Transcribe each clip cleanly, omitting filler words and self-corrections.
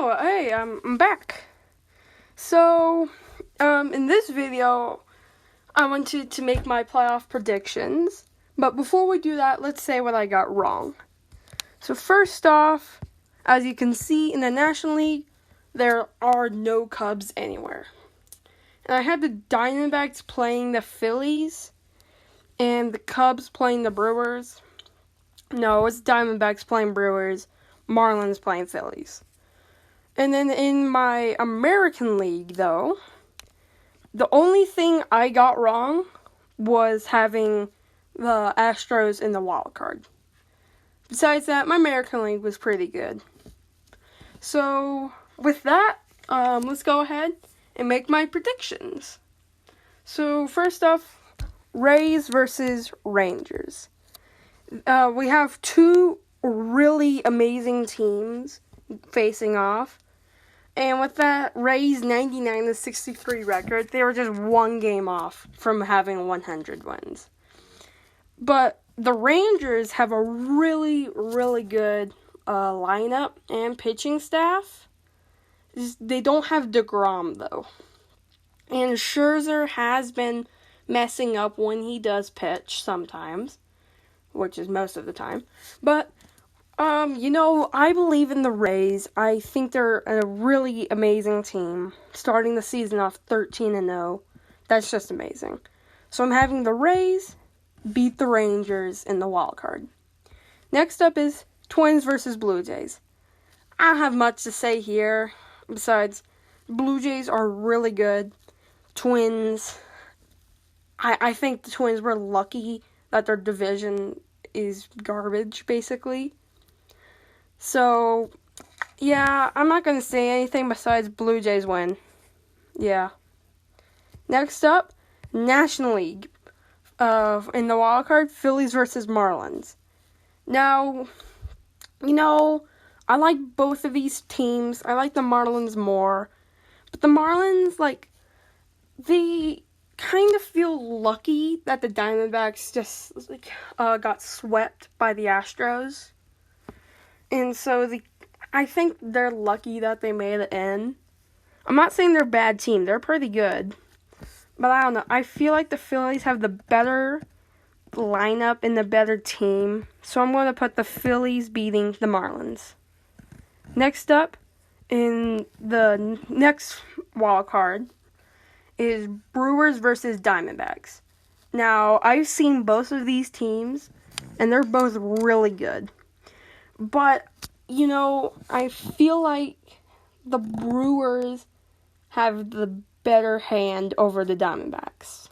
Oh, hey, I'm back. So, in this video, I wanted to make my playoff predictions. But before we do that, let's say what I got wrong. So first off, as you can see in the National League, there are no Cubs anywhere. And I had the Diamondbacks playing the Phillies and the Cubs playing the Brewers. No, it's Diamondbacks playing Brewers, Marlins playing Phillies. And then in my American League, though, the only thing I got wrong was having the Astros in the wild card. Besides that, my American League was pretty good. So, with that, let's go ahead and make my predictions. So, first off, Rays versus Rangers. We have two really amazing teams facing off. And with that Rays 99-63 record, they were just one game off from having 100 wins. But the Rangers have a really, really good lineup and pitching staff. They don't have DeGrom, though. And Scherzer has been messing up when he does pitch sometimes, which is most of the time. But I believe in the Rays. I think they're a really amazing team. Starting the season off 13-0. That's just amazing. So I'm having the Rays beat the Rangers in the wild card. Next up is Twins versus Blue Jays. I don't have much to say here. Besides, Blue Jays are really good. Twins, I think the Twins were lucky that their division is garbage, basically. So, yeah, I'm not going to say anything besides Blue Jays win. Yeah. Next up, National League. In the wild card, Phillies versus Marlins. Now, I like both of these teams. I like the Marlins more. But the Marlins, they kind of feel lucky that the Diamondbacks just, got swept by the Astros. And so I think they're lucky that they made it in. I'm not saying they're a bad team. They're pretty good. But I don't know. I feel like the Phillies have the better lineup and the better team. So I'm going to put the Phillies beating the Marlins. Next up, in the next wild card, is Brewers versus Diamondbacks. Now, I've seen both of these teams, and they're both really good. But, I feel like the Brewers have the better hand over the Diamondbacks.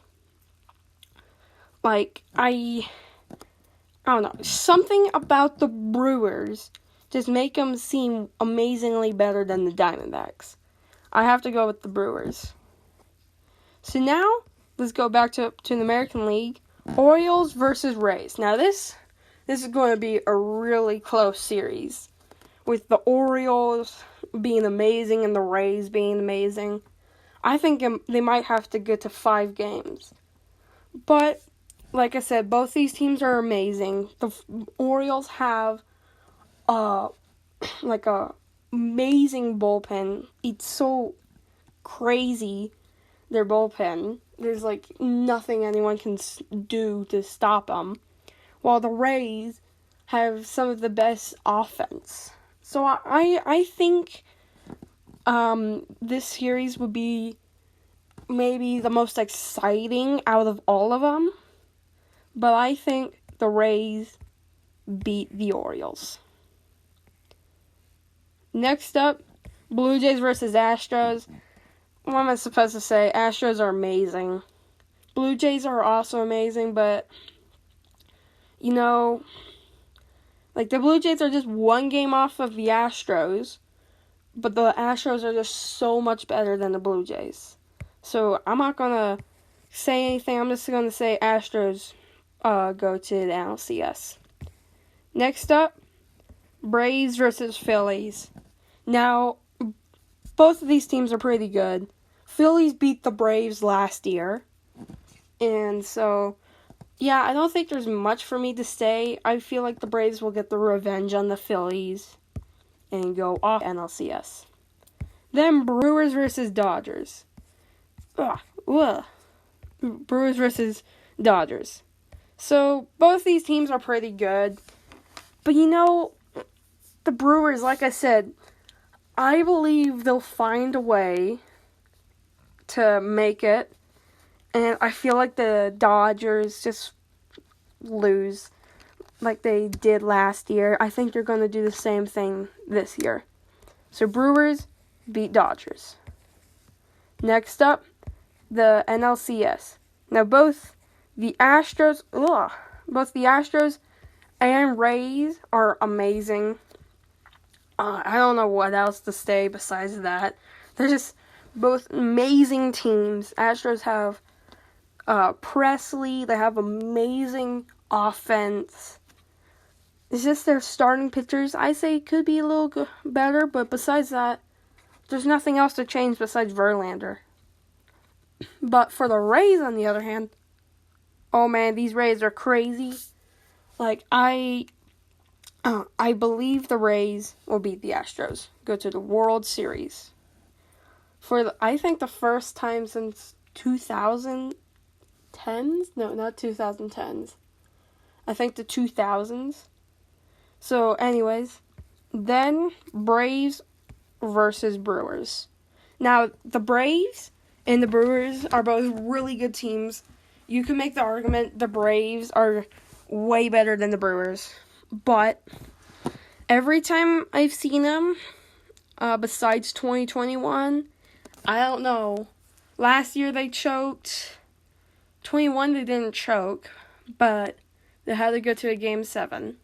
I don't know. Something about the Brewers just make them seem amazingly better than the Diamondbacks. I have to go with the Brewers. So now, let's go back to the American League. Orioles versus Rays. Now this is going to be a really close series, with the Orioles being amazing and the Rays being amazing. I think they might have to get to 5 games. But, like I said, both these teams are amazing. The Orioles have a amazing bullpen. It's so crazy, their bullpen. There's nothing anyone can do to stop them. While the Rays have some of the best offense. So I think this series would be maybe the most exciting out of all of them. But I think the Rays beat the Orioles. Next up, Blue Jays versus Astros. What am I supposed to say? Astros are amazing. Blue Jays are also amazing, but the Blue Jays are just one game off of the Astros, but the Astros are just so much better than the Blue Jays. So I'm not going to say anything. I'm just going to say Astros go to the NLCS. Next up, Braves versus Phillies. Now, both of these teams are pretty good. Phillies beat the Braves last year. And so, yeah, I don't think there's much for me to say. I feel like the Braves will get the revenge on the Phillies and go off NLCS. Then Brewers versus Dodgers. Ugh. Brewers versus Dodgers. So, both these teams are pretty good. But the Brewers, like I said, I believe they'll find a way to make it. And I feel like the Dodgers just lose like they did last year. I think they're going to do the same thing this year. So Brewers beat Dodgers. Next up, the NLCS. Now both the Astros and Rays are amazing. I don't know what else to say besides that. They're just both amazing teams. Astros have Presley. They have amazing offense. It's just their starting pitchers, I say, could be a little better. But besides that, there's nothing else to change besides Verlander. But for the Rays, on the other hand, oh man, these Rays are crazy. Like, I believe the Rays will beat the Astros, go to the World Series. I think the first time since 2010s? No, not 2010s. I think the 2000s. So, anyways, then Braves versus Brewers. Now, the Braves and the Brewers are both really good teams. You can make the argument the Braves are way better than the Brewers. But every time I've seen them, besides 2021, I don't know. Last year they choked. 21 they didn't choke, but they had to go to a Game 7.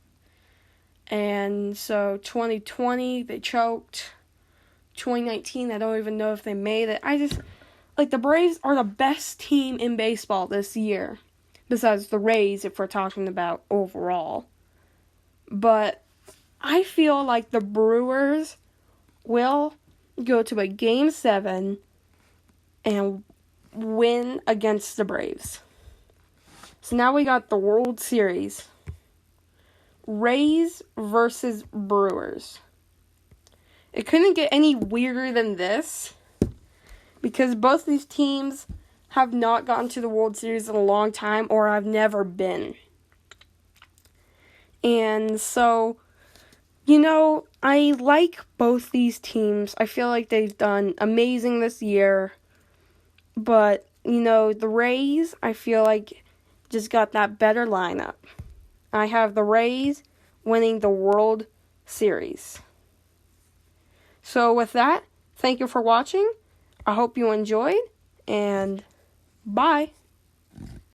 And so 2020 they choked. 2019 I don't even know if they made it. The Braves are the best team in baseball this year. Besides the Rays, if we're talking about overall. But I feel like the Brewers will go to a Game 7 and win against the Braves. So now we got the World Series. Rays versus Brewers. It couldn't get any weirder than this, because both these teams have not gotten to the World Series in a long time, or have never been. And so, I like both these teams. I feel like they've done amazing this year. But, the Rays, I feel like, just got that better lineup. I have the Rays winning the World Series. So with that, thank you for watching. I hope you enjoyed, and bye.